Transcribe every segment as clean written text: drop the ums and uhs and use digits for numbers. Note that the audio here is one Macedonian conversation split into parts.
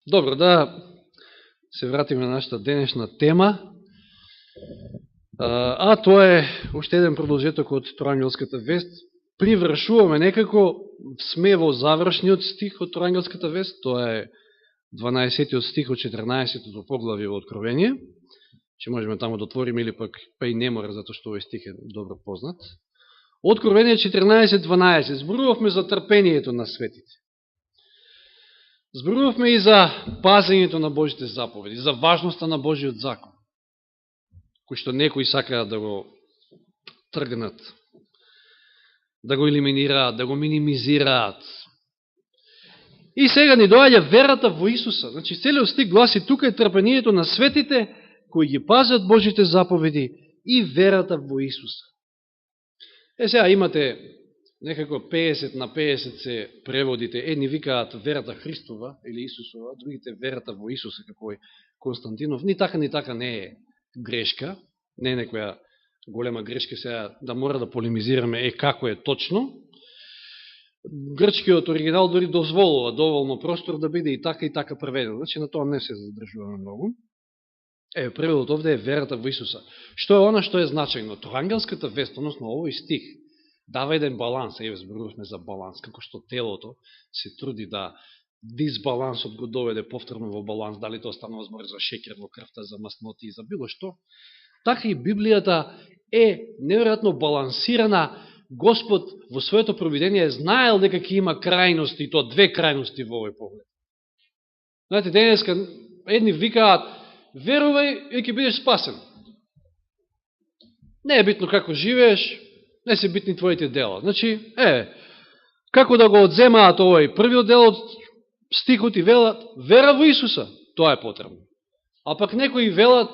Добро, да се вратиме на нашата денешна тема, а тоа е уште еден продолжеток од Троангелската вест. Привршуваме некако, сме во завршниот стих од Троангелската вест, тоа е 12 стих од 14 поглавје во Откровение, че можеме тамо да отвориме или пак па и не мора, затоа што овој стих е добро познат. Откровение 14:12. Зборувавме за трпението на светите. Зборувавме и за пазењето на Божите заповеди, за важноста на Божиот закон, кој што некои сакаат да го тргнат, да го елиминираат, да го минимизираат. И сега ни доаѓа верата во Исуса. Значи, целиот стих гласи, тука е трпението на светите, кои ги пазат Божите заповеди и верата во Исуса. Сега имате некако 50 на 50 се преводите. Едни викаат верата Христова или Исусова, другите верата во Исуса, како е Константинов. Ни така не е грешка, не е некоја голема грешка сега да мора да полемизираме како е точно. Грчкиот оригинал дори дозволува доволно простор да биде и така преведено. Значи на тоа не се задржуваме многу. Преводот овде е верата во Исуса. Што е она што е значајно? Троангелската вест, односно овој стих, дава еден баланс, зборувавме за баланс, како што телото се труди да дисбалансот го доведе повторно во баланс, дали тоа станува збор за шеќер во крвта, за масноти и за било што. Така и Библијата е неверојатно балансирана. Господ во своето провидение знаел дека ќе има крајности, и тоа две крајности во овој поглед. Знаете, денеска едни викаат, верувај и ќе бидеш спасен. Не е битно како живееш, не се битни твоите дела. Значи, како да го одземаат овој првиот дел од стихот и велат, вера во Исуса, тоа е потребно. А пак некои велат,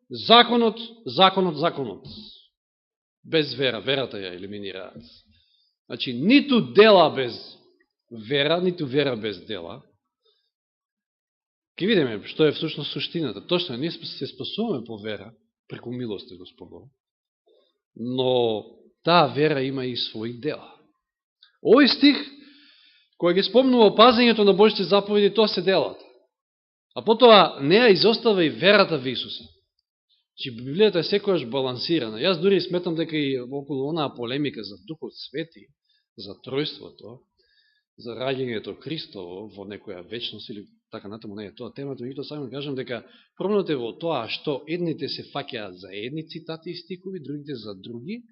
законот. Без вера, верата ја елиминираат. Значи, ниту дела без вера, ниту вера без дела. Ке видиме што е всушност суштината. Точно, ние се спасуваме по вера, преку милост е Господова, но таа вера има и своји дела. Овој стих, кој ги спомнува пазењето на Божите заповеди, тоа се делата. А потоа неа изостава и верата во Исуса. Че Библијата е секојаш балансирана. Јас дури сметам дека и околу онаа полемика за Духот Свети, за тројството, за раѓањето Христово во некоја вечност или така натаму не е тоа темата, и тоа само кажам дека проблемот е во тоа што едните се фаќаат за едни цитати и стикови, другите за други,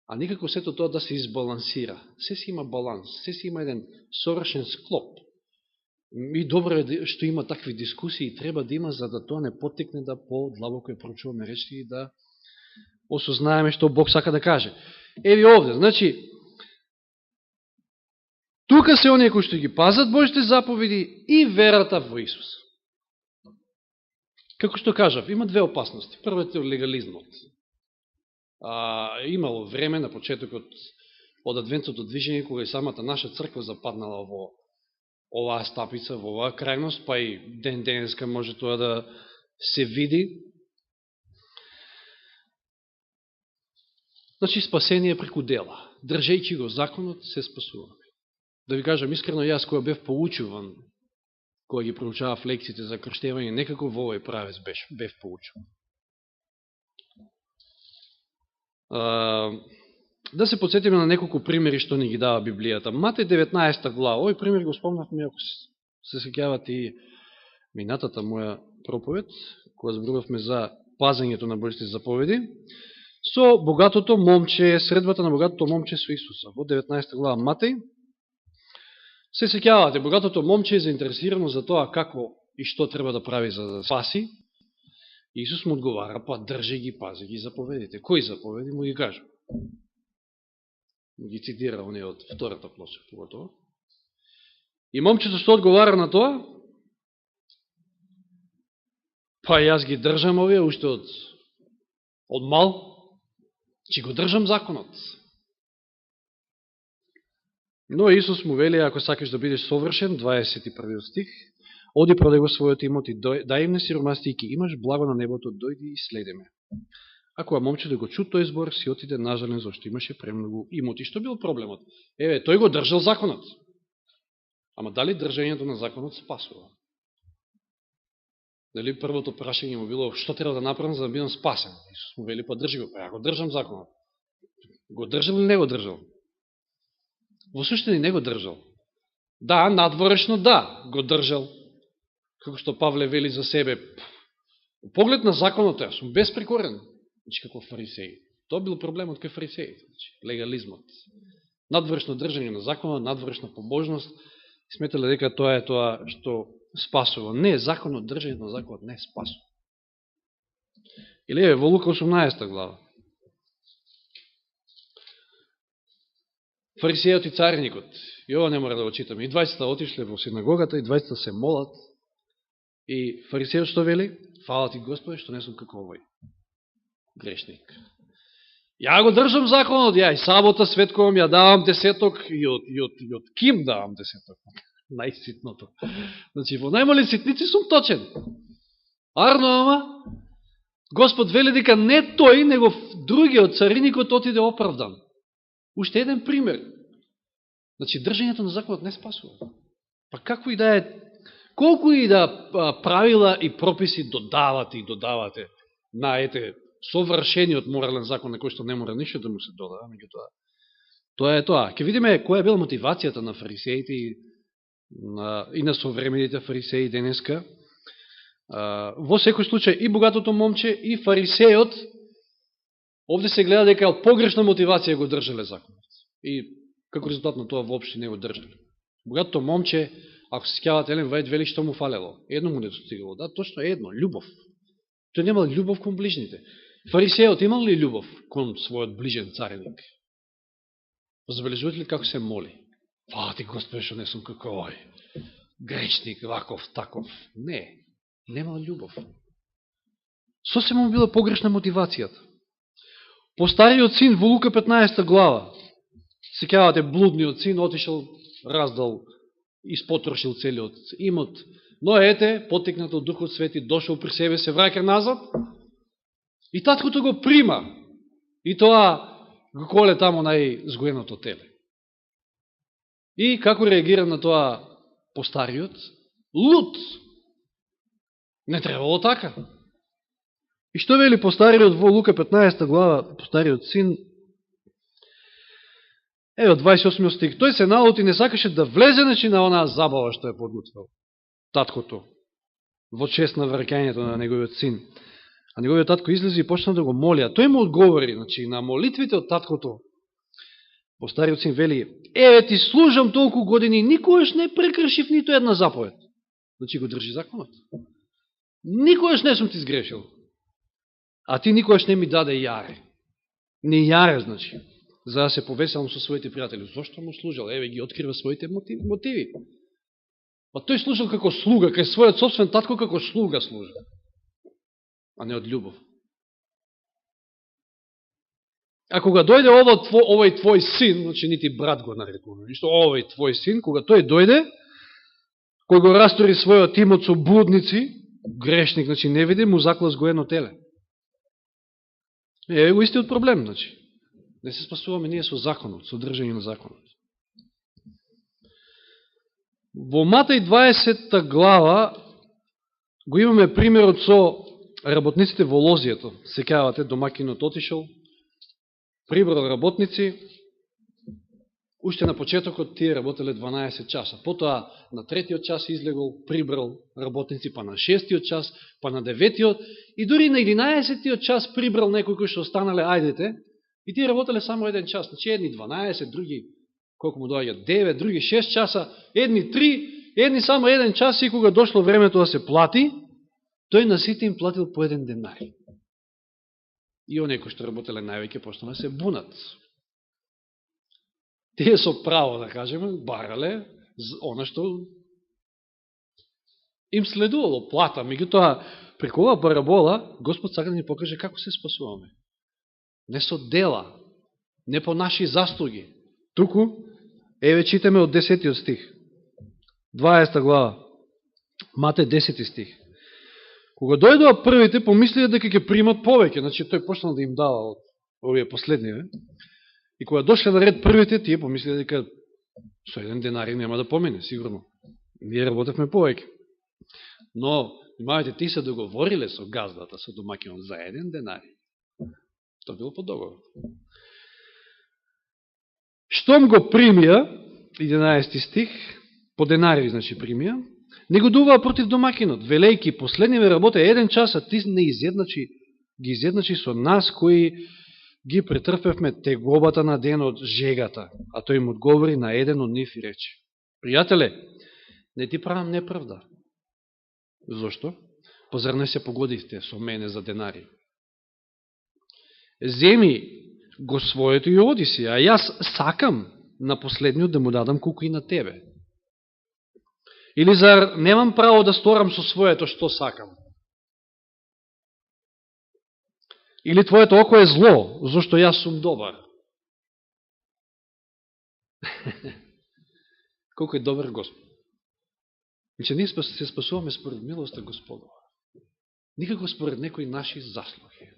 а никако сето тоа да се избалансира. Се си има баланс, се си има еден совршен склоп. И добро е што има такви дискусии, треба да има, за да тоа не потекне да по-длабоко ја проучуваме речи и да осознаеме што Бог сака да каже. Еви овде, значи, тука се оние кои што ги пазат Божите заповеди и верата во Исус. Како што кажав, има две опасности. Првото е легализмот. Имало време на почетокот од адвентното движење, кога и самата наша црква западнала во оваа стапица, во оваа крајност, па и денеска може тоа да се види. Значи, спасение преку дела. Држејќи го законот, се спасуваме. Да ви кажам искрено, јас која бев поучуван, која ги проучавав лекциите за крштевање, некако во овој правец бев поучуван. Да се подсетиме на неколку примери што ни ги дава Библијата. Матеј 19 глава, овој пример го спомнавме, ако се сеќавате и минатата моја проповед, кога зборувавме за пазењето на Божите заповеди, со богатото момче, средбата на богатото момче со Исуса. Во 19 глава Матеј, се сеќавате, богатото момче е заинтересирано за тоа како и што треба да прави за да спаси. Исус му одговара, па држи ги, пази ги заповедите. Кои заповеди му ги кажа? Ги цитира оние од втората плоча, поготово. И момчето што одговара на тоа? Па јас ги држам овие уште од мал, че го држам законот. Но Исус му вели, ако сакаш да бидеш совршен, 21 стих, оди продај го својот имот и дај им на сиромасти и ќе имаш благо на небото, дојди и следи ме. А кога момчето го чу тој збор, си отиде нажален, зашто имаше премногу имоти. Што бил проблемот? Тој го држал законот. Ама дали држањето на законот спасува? Дали првото прашање му било што треба да направам за да бидам спасен? Исус му вели, па држи го, па ја го држам законот. Го држал или не го држал? Во суштини не го држал. Да, надворешно да, го држал. Како што Павле вели за себе, во поглед на законот, јас сум безпрекорен. Значи, како фарисеи. Тоа бил проблемот кај фарисеите. Значи, легализмот. Надворешно држање на законот, надворешна побожност, сметале дека тоа е тоа што спасува. Не, законот, држање на законот не спасува. Или во Лука 18 глава. Фарисејот и царникот. И ова не мора да го читаме. И двајцата отишле во синагогата, и двајцата се молат. И фарисејот што вели? Фала ти Господи, што не сум како овој грешник. Ја го држам законот, ја и сабота светковам, ја давам десеток и од ким давам десеток? Најситното. Значи, во најмали ситници сум точен. Арно, ама, Господ вели дека не тој, него другиот цариникот отиде оправдан. Уште еден пример. Значи, држањето на законот не спасува. Па како и да е, колку и да правила и прописи додавате на совршениот морален закон на кој што не мора ништо да му се додава, меѓутоа тоа е тоа. Ке видиме која била мотивацијата на фарисеите и на современите фарисеи денеска. Во секој случај и богатото момче и фарисејот овде се гледа дека од погрешна мотивација го држале законот. И како резултат на тоа воопшто не го држале. Богатото момче, ако се сеќавате, Елен Вајд вели што му фалело. Едно му не достигало. Да, точно едно, љубов. Тој немал љубов кон ближните. Фарисејот имал ли љубов кон својот ближен цареник? Забележувате ли како се моли? Фала ти Господи што не сум како овој грешник, ваков, таков. Не, немал љубов. Сосем му била погрешна мотивацијата. Постариот син во Лука 15 глава, сеќавате, блудниот син отишел, раздал, испотрошил целиот имот, но ете, потекнат од Духот Свети, дошол при себе, се враќа назад и таткото го прима и тоа го коле тамо најзгоеното теле. И како реагира на тоа постариот? Луд! Не требало така. И што вели постариот во Лука 15 глава, постариот син? Ево, 28 стих. Тој се налути, не сакаше да влезе на онаа забава што е подготвил таткото во чест на враќањето на неговиот син. А неговиот татко излезе и почна да го моли. А тој му одговори, значи, на молитвите од таткото. Постариот син вели, еве ти служам толку години, никогаш не прекршив ниту една заповед. Значи го држи законот. Никогаш не сум ти сгрешил. А ти никогаш не ми даде јаре. Не јаре, значи. За да се повеселам со своите пријатели. Зошто му служал? Еве ги открива своите мотиви. Па тој служил како слуга, кај својот собствен татко како слуга служил. А не од љубов. А кога дојде овој твој син, значи нити брат го нарекува, ништо овој твој син, кога тој дојде, кој го растори својот имот со блудници, грешник, значи не види, му закла сгоено теле. Е го истиот проблем, значи. Не се спасуваме ние со законот, со држање на законот. Во Матеј 20 глава го имаме примерот со работниците во лозијето. Сеќавате, домакинот отишел, прибрал работници, уште на почетокот тие работеле 12 часа. Потоа на 3-тиот час излегол, прибрал работници, па на 6-тиот час, па на 9-тиот и дури на 11-тиот час прибрал некои кои што останале, ајдете, и тие работеле само 1 час. Значи едни 12, други колку му доаѓа 9, други 6 часа, едни 3, едни само 1 час и кога дошло времето да се плати, тој на сите им платил по 1 денар. И оние кои што работеле највеќе почнаа се бунат. Тие со право, да кажеме, барале она што им следувало плата. Меѓутоа, преку оваа парабола, Господ сака да ни покаже како се спасуваме. Не со дела, не по наши заслуги. Туку, еве читаме од 10 стих. 20 глава. Матеј 10 стих. Кога дојдоа првите, помислија дека ќе примат повеќе. Значи, тој почнал да им дава од овие последниве. И кога дошле на ред првите, тие помислија дека со 1 денари нема да помине, сигурно. Ние работевме повеќе. Но, Имавате, ти се договориле со газдата, со домакинот, за 1 денари. Тоа било по договор. Штом го примија, 11 стих, по денари, значи, примија, негодуваа против домакинот, велејки, последни ме работа 1 час, а ти не ги изjedначи со нас, кои ги претрпевме тегобата на денот, жегата. А тој им одговори на еден од нив и рече: пријателе, не ти правам неправда. Зошто? Позар не се погодивте со мене за денари? Земи го своето и оди си, а јас сакам на последниот да му дадам колку и на тебе. Или зар немам право да сторам со своето што сакам? Или твоето око е зло, зашто јас сум добар? Колко е добар Господ. Значи, ние се спасуваме според милоста Господова. Никако според некои наши заслуги.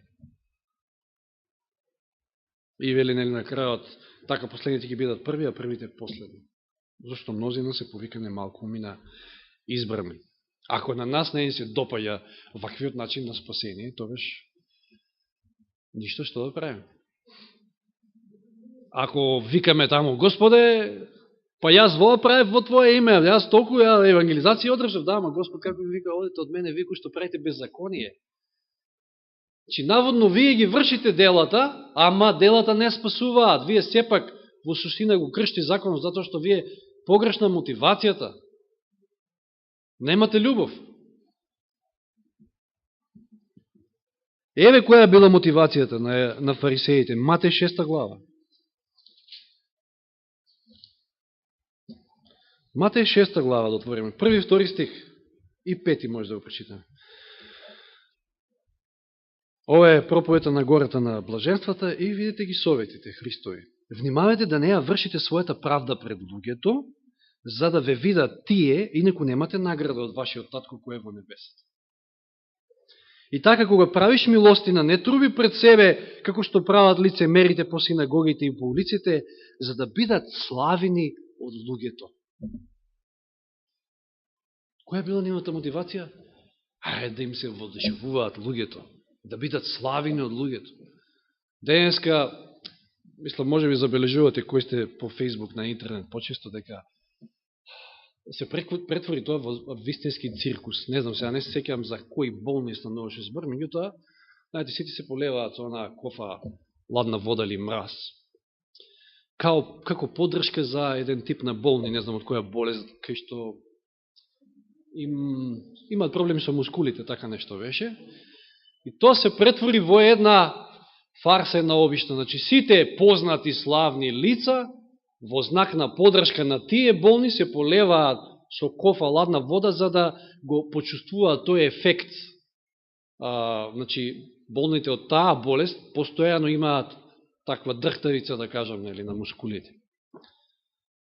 И вели, нели, на крајот, така последните ќе бидат први, а првите последни. Зашто мнозина се повикане малку умина избрани. Ако на нас не се допаја ваквиот начин на спасение, тогаш ништо што да правим. Ако викаме таму: Господе, па јас во правев во Твое име, јас толку евангелизација одржав, да, ама Господ како ви вика: одете од мене, ви кои што правите беззаконие. Чи наводно вие ги вршите делата, ама делата не спасуваат. Вие сепак во суштина го кршите законот, затоа што вие погрешна мотивацијата. Немате љубов. Еве која била мотивацијата на фарисеите. Матеј 6 глава. Матеј 6 глава да отвориме. 1, 2 стих и 5 може да го прочитаме. Ова е проповета на гората на блаженствата и видите ги советите Христови. Внимавајте да не ја вршите својата правда пред луѓето, за да ве видат тие, инаку немате награда од вашиот татко кој е во небесата. И така, кога правиш милостина, не труби пред себе, како што прават лицемерите по синагогите и по улиците, за да бидат славени од луѓето. Која била нивната мотивација? Да им се воодушевуваат луѓето, да бидат славени од луѓето. Денеска, мислам, може би забележувате кои сте по Фейсбук, на интернет, почесто дека се претвори тоа во вистински циркус. Не знам, сега не се сеќавам за кои болни стануваше збор, меѓутоа, знаете, сите се полеваат со онаа кофа ладна вода или мраз. Како поддршка за еден тип на болни, не знам од која болест, кај што имаат проблеми со мускулите, така нешто беше. И тоа се претвори во една фарса, една обична. Значи, сите познати славни лица, во знак на поддршка на тие болни, се полеваат со кофа ладна вода, за да го почувствуваат тој ефект. Значи, болните од таа болест постојано имаат таква дрхтавица, да кажам, нели, на мускулите.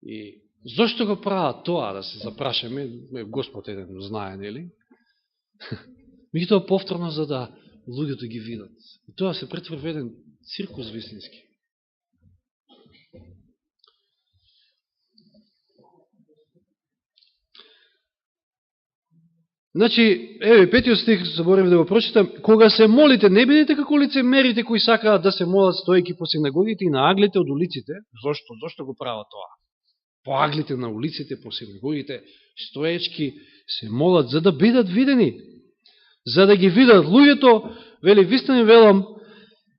И зошто го прават тоа, да се запрашаме, Господ еден знае, нели? Меѓутоа повторно за да луѓето ги видат. И тоа се претвори во еден циркус вистински. Значи, еве, 5 стих, заборев да го прочитам. Кога се молите, не бидете како лицемерите кои сакаат да се молат стоејки по синагогите и на аглите од улиците. Зошто? Зошто го прават тоа? По аглите на улиците, по синагогите, стоечки се молат за да бидат видени. За да ги видат луѓето, вели, вистина велам,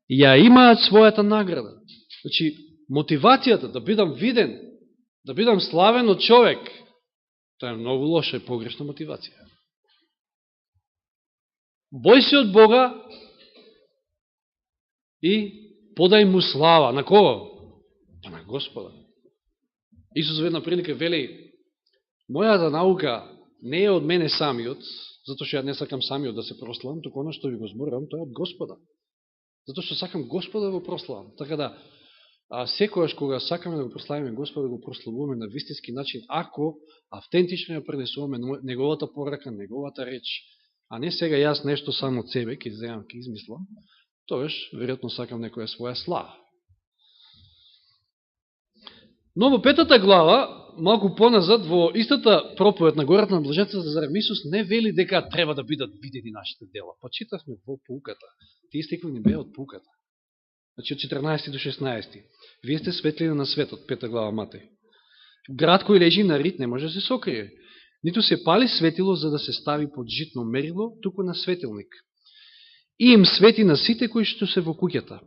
ја имаат својата награда. Значи, мотивацијата да бидам виден, да бидам славен од човек, тоа е многу лоша и погрешна мотивација. Бој се од Бога и подај му слава. На кого? Па на Господа. Исус во една прилика вели: мојата наука не е од мене самиот, затоа што ја не сакам самиот да се прославам, туку оно што ви го зборувам, тоа е од Господа. Затоа што сакам Господа да го прославам. Така да, секојаш кога сакаме да го прославиме Господа, да го прославуваме на вистински начин, ако автентично ја пренесуваме неговата порака, неговата реч, а не сега јас нешто само од себе, ќе земам, ќе измислам, тогаш, веројатно, сакам некоја своја слава. Но во 5 глава, малку поназад, во истата проповед на гората на блаженството, зарем Исус не вели дека треба да бидат видени нашите дела. Почитавме во пауката. Тие стихови не беа од пауката. Значи од 14 до 16. Вие сте светлина на светот, 5 глава Матеј. Град кој лежи на рит не може да се сокрие. Ниту се пали светило за да се стави под житно мерило, туку на светилник. И им свети на сите кои што се во куќата.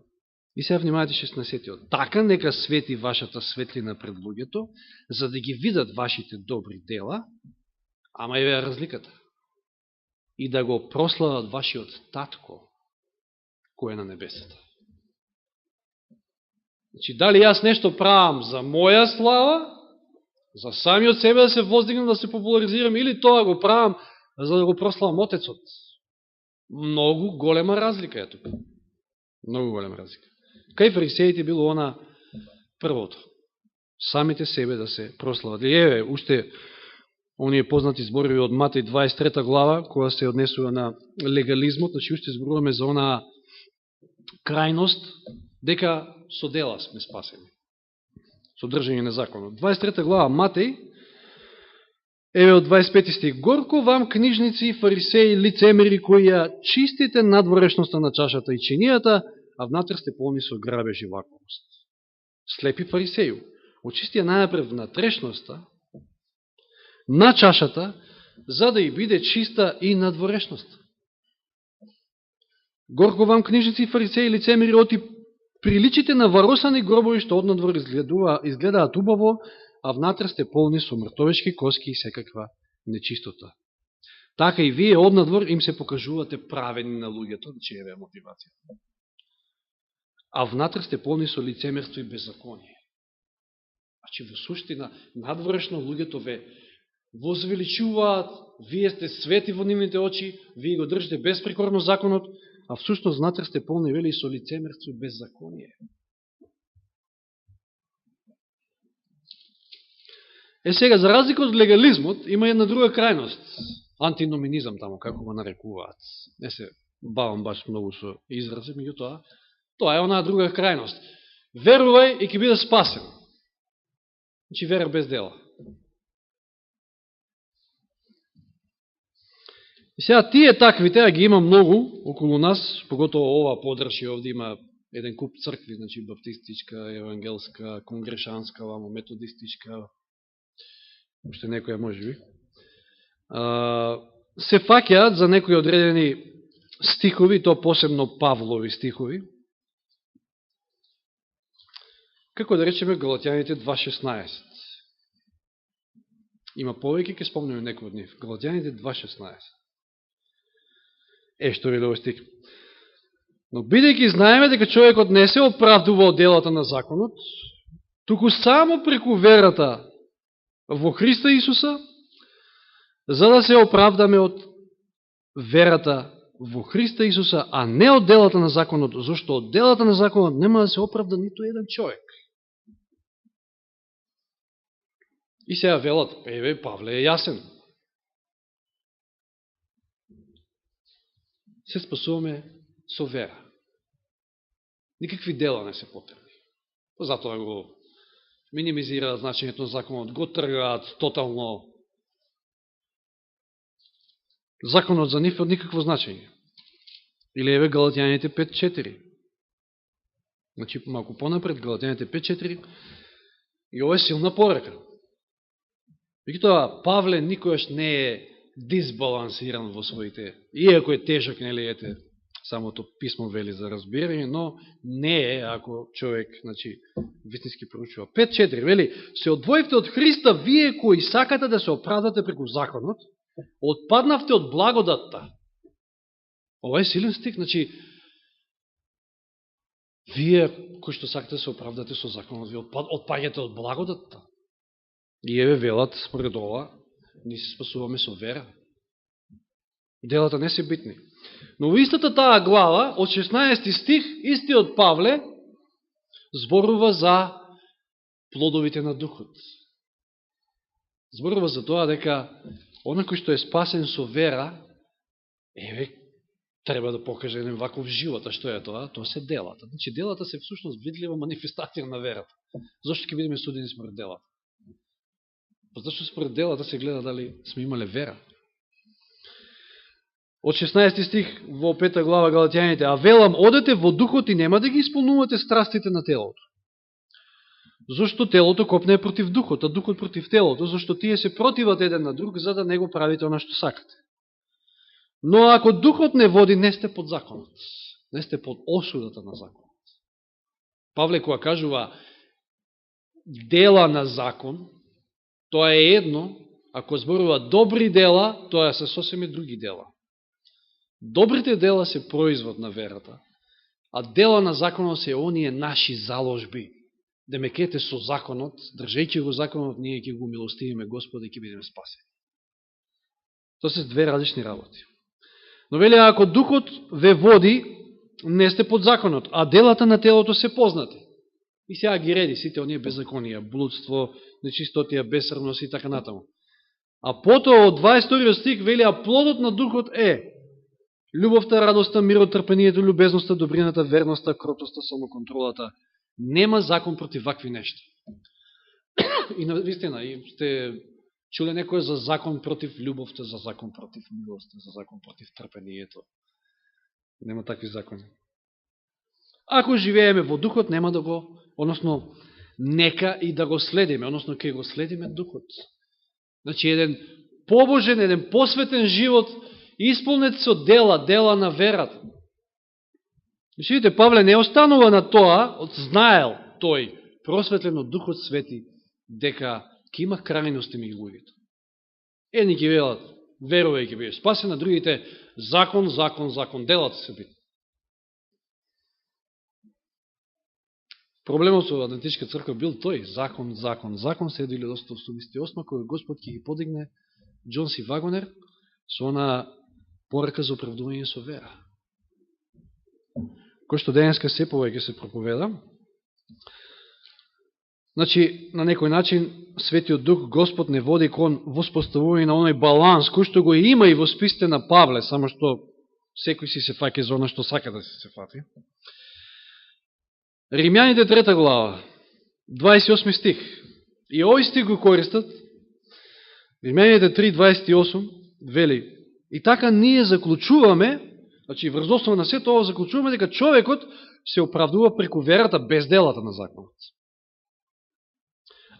И сега внимавате 16-тиот. Така нека свети вашата светлина пред луѓето, за да ги видат вашите добри дела, ама е разликата. И да го прослават вашиот татко, кој е на небесата. Значи, дали јас нешто правам за моја слава, за самиот себе да се воздигнам, да се популаризирам, или тоа го правам за да го прославам Отецот. Многу голема разлика е тука. Многу голема разлика. Кај фарисеите било она првото. Самите себе да се прослават. И еве, уште оние познати зборови од Матеј 23 глава, која се однесува на легализмот, значи уште зборуваме за она крајност, дека со дела сме спасени. Содржање на законот. 23 глава Матеј, еве од 25 стих. Горко вам, книжници, фарисеи, лицемери, кои ја чистите надворешноста на чашата и чинијата, а внатре сте полни со грабеж и лаковост. Слепи фарисеју, очисти ја најнапред внатрешноста на чашата, за да и биде чиста и надворешноста. Горко вам, книжници, фарисеи, лицемери, оти приличите на варосани гробови, што однадвор изгледаат убаво, а внатре сте полни со мртовешки коски и секаква нечистота. Така и вие однадвор им се покажувате правени на луѓето, значи еве мотивација. А внатре сте полни со лицемерство и беззаконие. Значи во суштина, надворешно луѓето ве возвеличуваат, вие сте свети во нивните очи, вие го држите безпрекорно законот, а всушност внатре сте полни, вели, со лицемерство и беззаконие. Сега, за разлика од легализмот, има една друга крајност. Антиноминизам таму, како го нарекуваат. Не се бавам баш многу со изрази, меѓутоа, тоа е онаа друга крајност. Верувај и ќе биде спасен. Значи, вера без дела. И сега тие таквите, а ги има многу околу нас, поготово ова подрши, овде има еден куп цркви, значи баптистичка, евангелска, конгрешанска, методистичка, уште некоја можеби, се фаќаат за некои одредени стихови, то посебно Павлови стихови, како да речеме Галатјаните 2.16. Има повеќе, ќе спомнеме некој од нив. Галатјаните 2.16. Што вели овој стих. Но бидејќи знаеме дека човекот не се оправдува од делата на законот, туку само преку верата во Христа Исуса, за да се оправдаме од верата во Христа Исуса, а не од делата на законот, зашто од делата на законот нема да се оправда ниту еден човек. И сега велат, еве, Павле е јасен. Се спасуваме со вера. Никакви дела не се потребни. Затоа го минимизираат значењето на законот, го тргаат тотално. Законот за нив од никакво значење. Или еве Галатјаните 5.4. Значи, малку понапред, Галатјаните 5.4. И ова е силна порека. Меѓутоа, Павле никојаш не е дисбалансиран во своите, иако е тежок, нели, ете, самото писмо вели за разбирање, но не е, ако човек, значи, вистински проучува. 5.4, вели, се одвоивте од Христа, вие кои сакате да се оправдате преку законот, отпаднавте од благодатта. Ова е силен стих, значи, вие кои што сакате да се оправдате со законот, вие отпаѓате од благодатта. И еве велат, според ова, ние се спасуваме со вера. Делата не се битни. Но во истата таа глава, од 16 стих, истиот Павле зборува за плодовите на духот. Зборува за тоа дека оној кој што е спасен со вера, еве, треба да покаже еден ваков живот. А што е тоа? Тоа се делата. Значи, делата се всушност видлива манифестација на верата. Зошто ќе бидеме судени според делата? Па зашто според делата се гледа дали сме имале вера. Од 16 стих во 5 глава Галатјаните: а велам, одете во духот и нема да ги исполнувате страстите на телото. Зошто телото копне против духот, а духот против телото, зашто тие се противат еден на друг, за да не го правите оно што сакате. Но ако духот не води, не сте под законот. Не сте под осудата на законот. Павле кога кажува дела на закон, тоа е едно, ако зборува добри дела, тоа се сосеме други дела. Добрите дела се производ на верата, а дела на законот се оние наши заложби. Демекете со законот, држејќи го законот, ние ќе го милостивиме Господа и ќе бидеме спасени. Тоа се две различни работи. Но вели, ако духот ве води, не сте под законот, а делата на телото се познати. И сега ги реди сите оние беззаконија, блудство, нечистотија, бесрност и така натаму. А потоа од 22 стих вели, а плодот на духот е љубовта, радоста, мирот, трпението, љубезноста, добрината, верноста, кротоста, самоконтролата. Нема закон против вакви нешта. И навистина, сте чуле некој за закон против љубовта, за закон против милоста, за закон против трпението. Нема такви закони. Ако живееме во духот, нема да го, односно, нека и да го следиме, односно, ќе го следиме духот. Значи, еден побожен, еден посветен живот, исполнет со дела на верата. Значи, видите, Павле не останува на тоа, знаел тој, просветлен од Духот Свети, дека ќе има крајности меѓу луѓето. Едни ќе велат, верувај ќе бидеш спасен, а другите закон, делата се бит. Проблемот со Адвентичка црква бил тој, закон се до 1888, кој Господ ќе ги подигне Джон Си Вагонер со она порака за оправдување со вера. Кој што денеска се повеќе се проповеда. Значи, на некој начин, Светиот Дух Господ не води кон воспоставување на оној баланс, кој што го има и во списите на Павле, само што секој си се фаќа за оно што сака да се фати. Римјаните 3 глава, 28 стих. И овој стих го користат. Римјаните 3:28 вели: и така ние заклучуваме, значи врз основа на сето ова заклучуваме дека човекот се оправдува преку верата без делата на законот.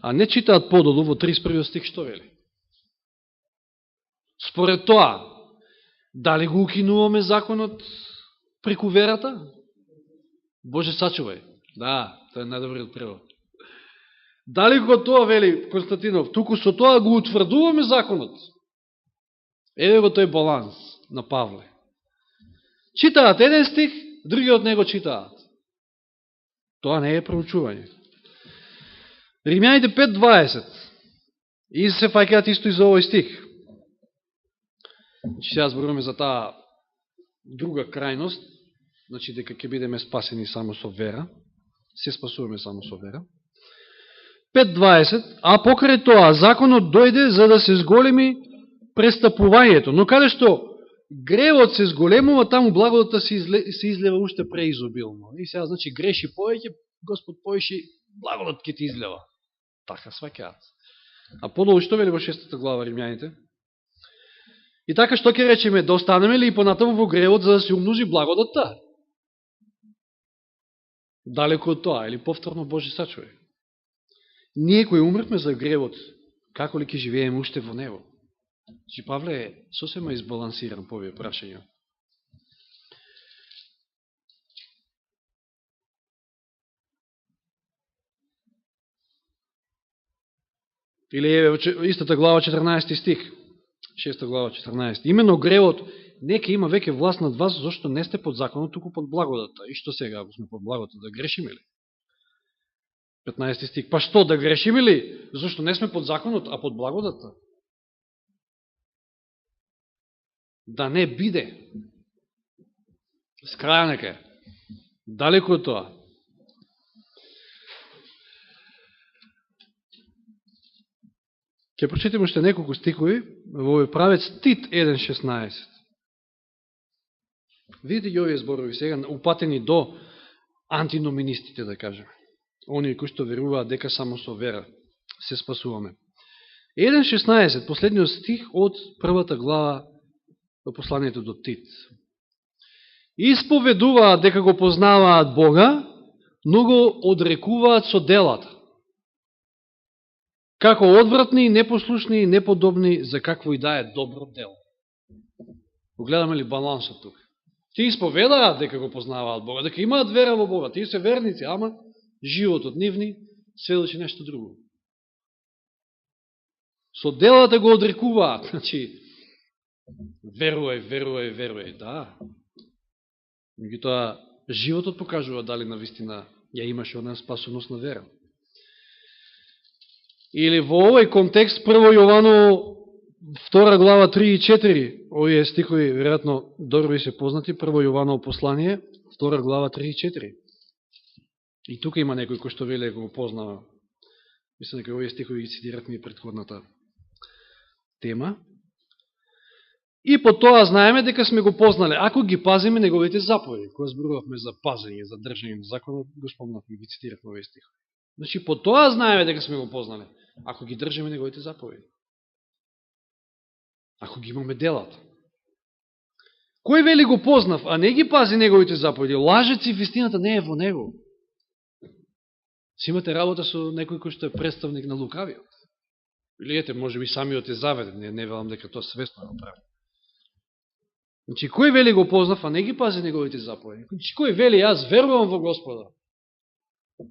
А не читаат подолу во 31 стих што вели. Според тоа, дали го укинуваме законот преку верата? Боже сачувај. Да, тоа е најдобриот превод. Дали го тоа, вели Константинов, туку со тоа го утврдуваме законот? Еве го тој баланс на Павле. Читаат еден стих, другиот не го читаат. Тоа не е проучување. Римјаните 5:20. И се фаќаат исто и за овој стих. Значи сега зборуваме за таа друга крајност, значи дека ќе бидеме спасени само со вера. Се спасуваме само со вера. 5:20. А покрај тоа, законот дојде за да се зголеми престапувањето. Но каде што гревот се зголемува, таму благодата се излева уште преизобилно. И сега, значи, греши повеќе, Господ повеќе благодат ќе ти излева. Така сваќаат. А подолу што вели во 6 глава Римјаните? И така што ќе речеме, да останеме ли и понатаму во гревот за да се умножи благодатта? Далеко од тоа, или повторно Боже сачувај. Ние кои умртме за гревот, како ли ќе живееме уште во него? Значи, Павле е сосема избалансиран по овие прашања. Или еве истата глава 14 стих, 6 глава 14. Имено гревот нека има веќе власт над вас, зашто не сте под законот, туку под благодата. И што сега, ако сме под благодата, да грешиме ли? 15 стих. Па што, да грешиме ли? Зашто не сме под законот, а под благодата? Да не биде. Скрајанека. Далеко од тоа. Ќе прочитаме уште неколку стихови во овој правец Тит 1.16. Видите ги овие зборови сега, упатени до антиноминистите, да кажеме. Оние кои што веруваат дека само со вера се спасуваме. 1.16, последниот стих од првата глава во посланието до Тит. Исповедуваат дека го познаваат Бога, но го одрекуваат со делата. Како одвратни, непослушни и неподобни за какво и да е добро дело. Гледаме ли балансот тука? Ти исповедаат дека го познаваат Бога, дека имаат вера во Бога, тие се верници, ама животот нивни сведочи нешто друго. Со делата го одрекуваат, значи верувај, да. Меѓутоа, животот покажува дали навистина ја имаш она спасоност на вера. Или во овој контекст, 1 Јовано 2 глава 3 и 4, овие стихови, веројатно, добро ви се познати, 1 Јованово послание, 2 глава 3 и 4. И тука има некој кој што вели дека го познава. Мислам дека овие стихови ги цитират ми предходната тема. И по тоа знаеме дека сме го познали, ако ги пазиме неговите заповеди. Кога зборувавме за пазење, за држање на законот, го спомнавме и ги цитиравме овие стихови. Значи, по тоа знаеме дека сме го познали, ако ги држиме неговите заповеди. Ако ги имаме делата. Кој вели го познав, а не ги пази неговите заповеди? Лажец и вистината не е во него. Си имате работа со некој кој што е представник на лукавиот. Или ете, може би самиот е заведен, не велам дека тоа свесно го прави. Значи, кој вели го познав, а не ги пази неговите заповеди? Значи, кој вели, јас верувам во Господа.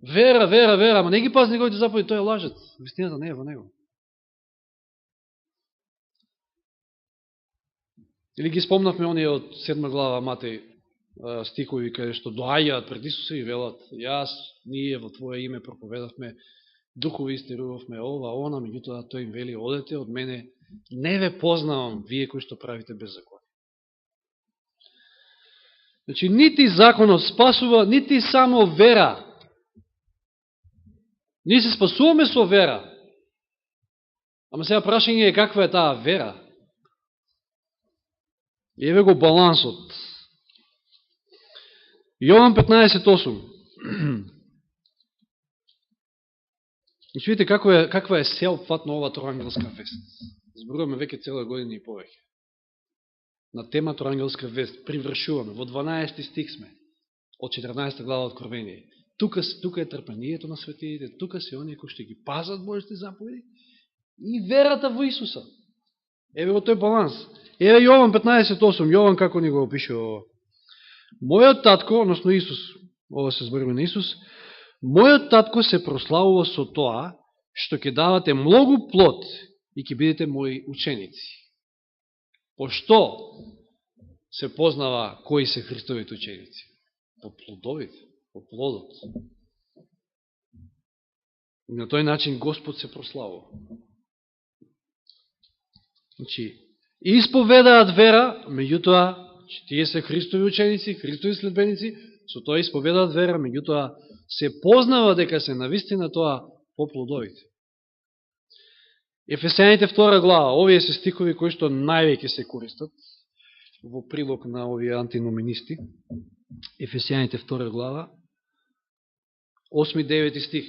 Вера, ама не ги пази неговите заповеди, тој е лажец. Вистината не е во него. Или ги спомнавме оние од 7 глава Матеј стихови, каде што доаѓаат пред Исуса и велат, ние во Твое име проповедавме, духови истерувавме, ова, она, меѓутоа тој им вели, одете од мене, не ве познавам, вие кои што правите беззаконие. Значи, нити законот спасува, нити само вера. Ние се спасуваме со вера. Ама сега прашање е каква е таа вера. Еве го балансот. Јован 15.8. Значи, видите каква е сеопфатна ова троангелска вест. Зборуваме веќе цела година и повеќе. На тема троангелска вест. Привршуваме. Во 12 стих сме. Од 14 глава Откровение. Тука е трпението на светиите. Тука се оние кои што ги пазат Божите заповеди и верата во Исуса. Еве го тој баланс. Еве Јован 15.8. Јован како ни го опишува ова. Мојот татко, односно Исус, ова се зборува на Исус, мојот татко се прославува со тоа што ќе давате многу плод и ќе бидете мои ученици. По што се познава кои се Христовите ученици? По плодовите, по плодот. И на тој начин Господ се прославува. Значи, исповедаат вера, меѓутоа, тие се Христови ученици, Христови следбеници, со тоа исповедаат вера, меѓутоа се познава дека се навистина тоа по плодовите. Ефесијаните 2 глава, овие се стихови кои што највеќе се користат во прилог на овие антиноминисти. Ефесијаните 2 глава, 8 и 9 стих.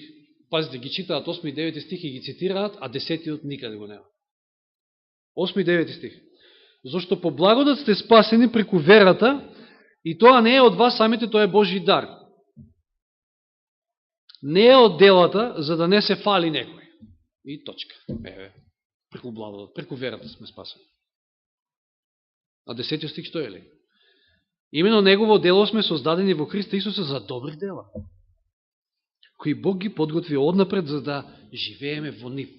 Пазите, ги читаат 8 и 9 стих и ги цитираат, а 10-тиот никаде го нема. 8 и 9 стих. Зошто по благодат сте спасени преку верата, и тоа не е од вас самите, тоа е Божи дар. Не е од делата, за да не се фали некој. И точка. Преку благодат, преку верата сме спасени. А 10 стих што е ли? Имено негово дело сме создадени во Христа Исуса за добри дела, кои Бог ги подготви однапред за да живееме во нив.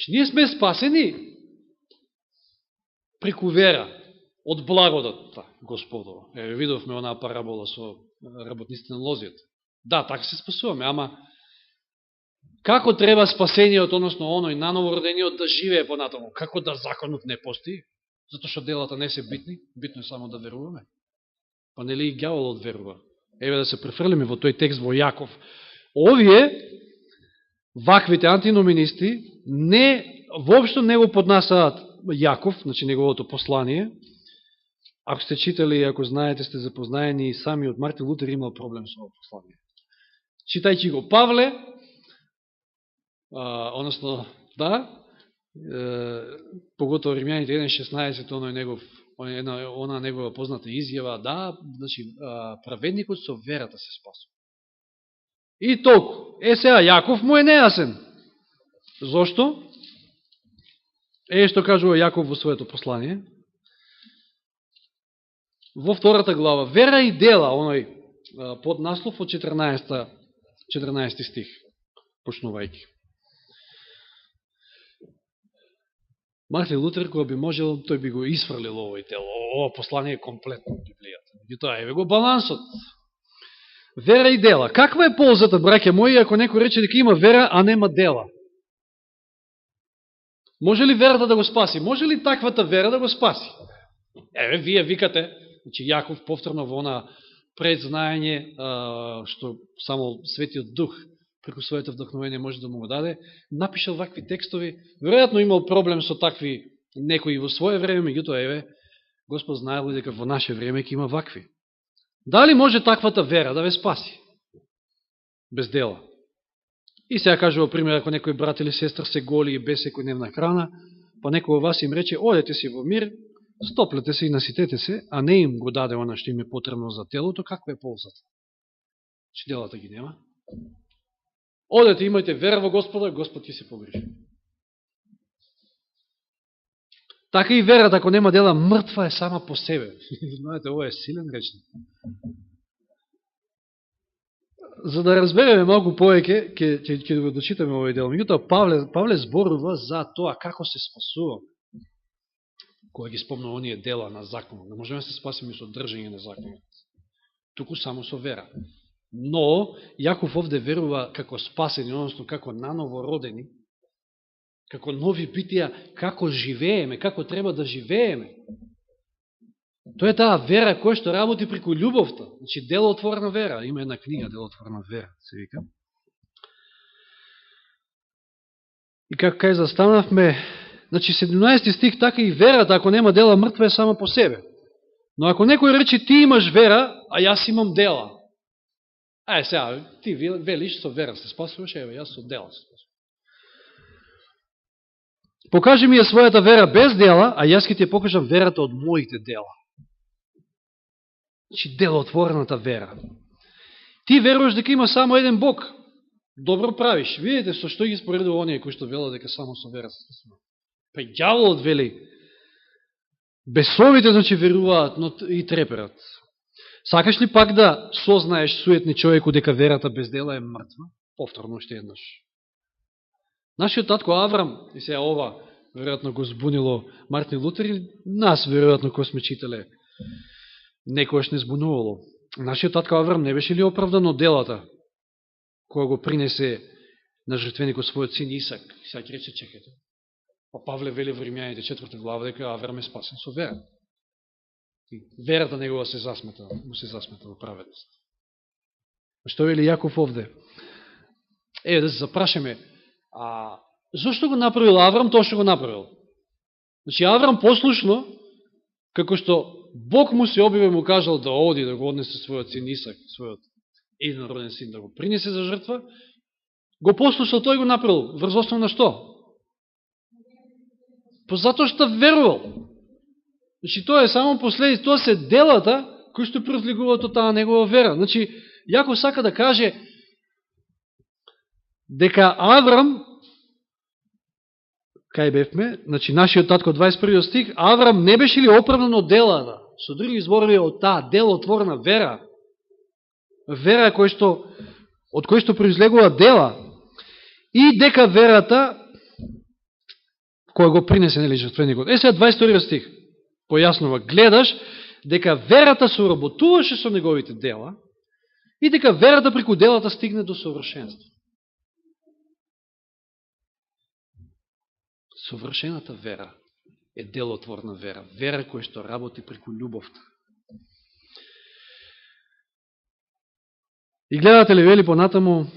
Ние сме спасени преку вера, од благодатта Господова. Видовме онаа парабола со работниците на лозијата. Да, така се спасуваме, ама како треба спасението, односно оној нановородениот да живее понатаму? Како да законот не постои? Зато што делата не се битни, битно е само да веруваме. Па нели и ѓаволот верува? Еве да се префрлиме во тој текст во Јаков. Овие, ваквите антиноминисти, воопшто не го поднасаат Јаков, значи неговото послание, Ако сте читали, ако знаете, сте запознаени, и сами од Мартин Лутер имал проблем со ово послание. Читајќи го Павле, односно, да, поготово Римјаните 1.16, она негова позната изјава, да, значи, праведникот со верата се спасува. И толку. Сега, Јаков му е нејасен. Зошто? Што кажува Јаков во своето послание. Во втората глава, вера и дела, оној под наслов од 14 стих, почнувајќи. Мартин Лутер, кога би можел, тој би го исфрлил овој дел. Ова послание е комплетно од Библијата. Меѓутоа, еве го балансот. Вера и дела. Каква е ползата, браќа мои, ако некој рече дека има вера, а нема дела? Може ли верата да го спаси? Може ли таквата вера да го спаси? Еве, вие викате, значи Јаков повторно во она предзнаење, што само Светиот Дух преку своето вдохновение може да му го даде, напишал вакви текстови, веројатно имал проблем со такви некои во свое време, меѓутоа, еве, Господ знаел дека во наше време ќе има вакви. Дали може таквата вера да ве спаси? Без дела. И сега кажува пример, ако некој брат или сестра се голи и без секојдневна храна, па некој вас им рече, одете си во мир, стоплете се и наситете се, а не им го даде она што им е потребно за телото, каква е ползата? Че делата ги нема? Одете, имајте вера во Господа, Господ ќе се погрижи. Така и верата, ако нема дела, мртва е сама по себе. Знаете, ова е силен речник. За да разбереме малку повеќе, ќе го дочитаме овој дел. Меѓутоа, Павле зборува за тоа како се спасува. Кога ги спомнува оние дела на законот. Не можеме да се спасиме со држање на законот. Туку само со вера. Но, Јаков овде верува како спасени, односно како наново родени, како нови битија, како живееме, како треба да живееме. Тоа е таа вера која што работи преку љубовта. Значи, делотворна вера. Има една книга, делотворна вера, се вика. И како кај застанавме, значи 17 стих, така и верата, ако нема дела, мртва е сама по себе. Но ако некој рече, ти имаш вера, а јас имам дела. Сега, ти велиш со вера се спасуваш, јас со дела се спасуваш. Покажи ми ја својата вера без дела, а јас ќе ти покажам верата од моите дела. Значи, делотворната вера. Ти веруваш дека има само еден Бог. Добро правиш. Видите со што ги споредува оние кои што велат дека само со вера се спасува. Па и ѓаволот вели, бесовите, значи, веруваат, но и треперат. Сакаш ли пак да сознаеш, суетни човеку, дека верата без дела е мртва? Повторно уште еднаш. Нашиот татко Аврам, и сега ова, веројатно го збунило Мартин Лутер, и нас, веројатно, кој сме читале, некојаш не збунувало. Нашиот татко Аврам не беше ли оправдан од делата, која го принесе на жртвеникот својот син Исак? И сега ќе рече, чекайте. Па Павле вели во Римјаните 4 глава дека Аврам е спасен со вера. Верата негова му се засмета во праведност. Што вели Јаков овде? Да се запрашаме, зашто го направил Аврам тоа што го направил? Значи, Аврам послушно, како што Бог му се објавил, му кажал да оди, да го однесе својот син Исак, својот единороден син, да го принесе за жртва, го послушал, тој го направил. Врз основа на што? Затоа што верувал. Значи, тоа е само последица, тоа се делата кои што произлегуваат од таа негова вера. Значи, Јаков сака да каже дека Аврам, кај бевме, значи, нашиот татко 21 стих, Аврам не беше ли оправдан од делата? Со други зборови, од таа делотворна вера, вера од кој што произлегува дела, и дека верата која го принесе, нели, жртвеникот. Сега 22 стих појаснува, гледаш дека верата соработуваше со неговите дела и дека верата преку делата стигне до совршенство. Совршената вера е делотворна вера, вера која што работи преку љубовта. И гледате ли, вели понатаму,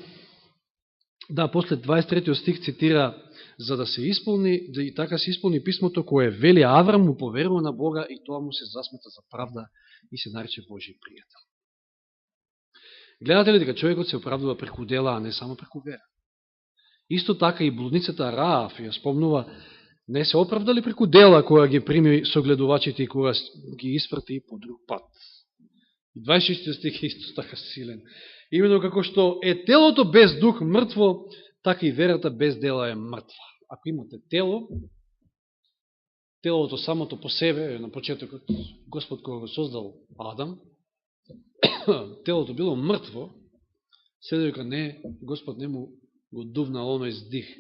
Да, после 23 стих цитира, за да се исполни, да и така се исполни писмото кое вели Аврам му поверува на Бога и тоа му се засмета за правда и се нарече Божи пријател. Гледате ли дека човекот се оправдува преку дела, а не само преку вера? Исто така и блудницата Раав ја спомнува, не се оправдали преку дела која ги прими согледувачите и која ги испрати по друг пат. 26 стих е исто така силен. Именно како што е телото без дух мртво, така и верата без дела е мртва. Ако имате тело, телото самото по себе, на почетокот, Господ кога го создал Адам, телото било мртво, се дека не, Господ не му го дувнал оној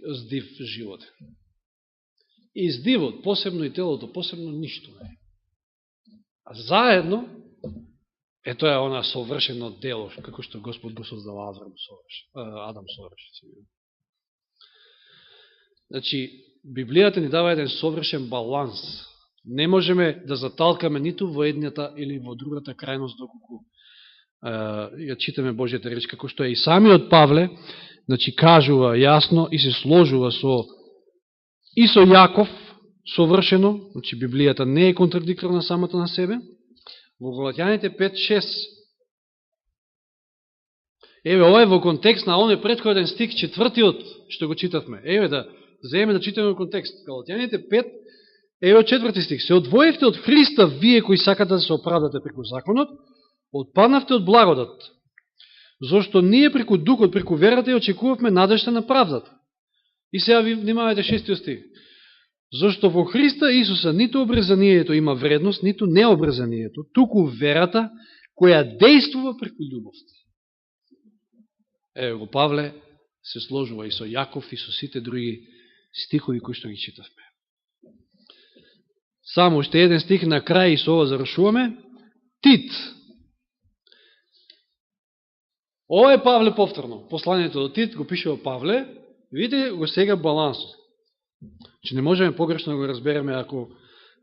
здив живот. И здивот посебно и телото посебно ништо не е. А заедно, тоа е она совршено дело, како што Господ го создал Адам совршен. Значи, Библијата ни дава еден совршен баланс. Не можеме да заталкаме ниту во едната или во другата крајност, доколку ја читаме Божјата реч, како што е и самиот Павле, значи, кажува јасно и се сложува со Јаков совршено, значи Библијата не е контрадикторна самата на себе. Во Галатјаните 5.6. Еве, ова е во контекст на оној претходен стих, четвртиот, што го читавме. Еве, да вземе да читаме контекст. Галатјаните 5, еве, четврти стих. Се одвоивте од Христа, вие кои сакате да се оправдате преку законот, отпаднавте од благодат. Зошто ние преку духот, преку верата ја очекувавме надежта на правдата. И сега ви внимавајте 6 стих. Зошто во Христа Исуса ниту обрезанието има вредност, ниту необрезанието, туку верата која действува преку љубовта. Еве го Павле се сложува и со Јаков и со сите други стихови кои што ги читавме. Само уште еден стих на крај и со ова завршуваме. Тит. Ова е Павле повторно. Посланието до Тит го пишува Павле. Видите го сега балансот. Че не можеме погрешно да го разбереме ако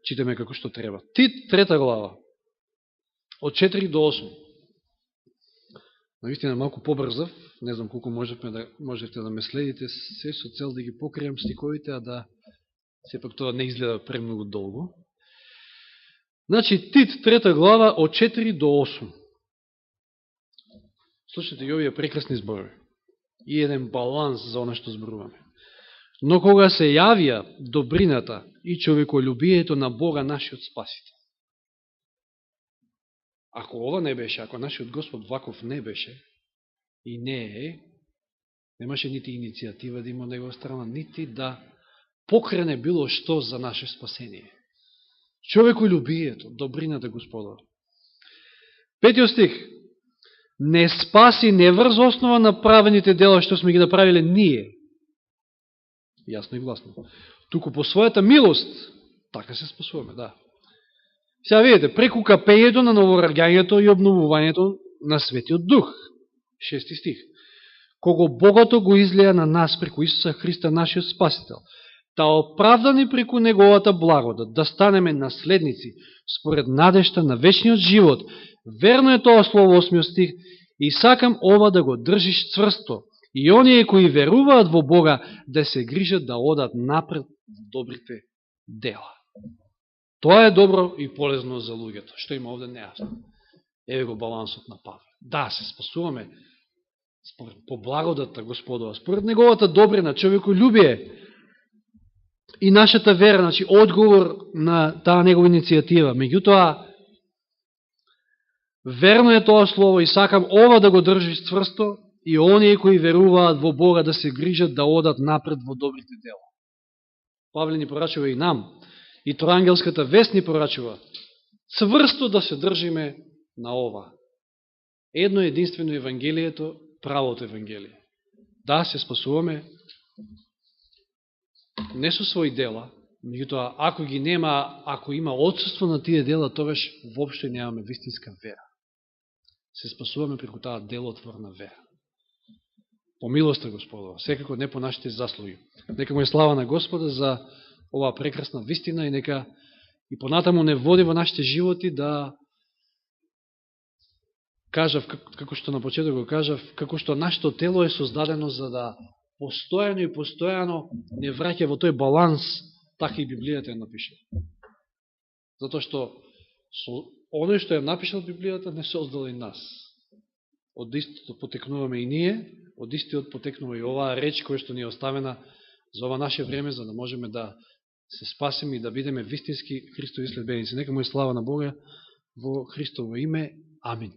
читаме како што треба. Тит, 3 глава. Од 4 до 8. Навистина малку побрзав. Не знам колку можете да ме следите се со цел да ги покријам стиковите, а да сепак тоа не изгледа премногу долго. Значи, Тит, 3 глава, од 4 до 8. Слушайте и овие прекрасни зборови. И еден баланс за оно што зборуваме. Но кога се јавија добрината и човеколюбието на Бога, нашиот Спасител. Ако ова не беше, ако нашиот Господ ваков не беше, и не е, немаше нити иницијатива да има од негова страна, нити да покрене било што за наше спасение. Човеколюбието, добрината Господа. 5 стих. Не спаси не врз основа на правените дела што сме ги направиле ние. Јасно и гласно. Туку по својата милост, така се спасуваме, да. Сега видите, преку капењето на новораѓањето и обновувањето на Светиот Дух. 6 стих. Кого богато го излеја на нас преку Исуса Христа, нашиот Спасител, да оправдани преку Неговата благодат, да станеме наследници според надежта на вечниот живот. Верно е тоа слово 8 стих и сакам ова да го држиш цврсто. И оние кои веруваат во Бога да се грижат да одат напред во добрите дела. Тоа е добро и полезно за луѓето. Што има овде нејасно. Еве го балансот на Павле. Да, се спасуваме по благодата Господова, според Неговата добрина, човеколюбие и нашата вера, значи одговор на таа Негова иницијатива. Меѓутоа, верно е тоа слово и сакам ова да го држиш цврсто и оние кои веруваат во Бога да се грижат да одат напред во добрите дела. Павле ни порачува и нам, и Троангелската вест ни порачува цврсто да се држиме на ова. Едно единствено Евангелието, правото Евангелие. Да, се спасуваме не со своји дела, меѓутоа ако ги нема, ако има отсутство на тие дела, тогаш воопшто немаме вистинска вера. Се спасуваме преку таа делотворна вера. По милоста Господова, секако не по нашите заслуги. Нека му е слава на Господа за оваа прекрасна вистина и нека и понатаму не води во нашите животи да кажав, како што на почеток го кажав, како што нашето тело е создадено за да постојано и постојано не враќа во тој баланс, така и Библијата е напишала. Затоа што со оној што е напишал Библијата не создала и нас. Од истото потекнуваме и ние, од истиот потекнува и оваа реч која што ни е оставена за ова наше време, за да можеме да се спасиме и да бидеме вистински Христови следбеници. Нека му е слава на Бога во Христово име. Амин.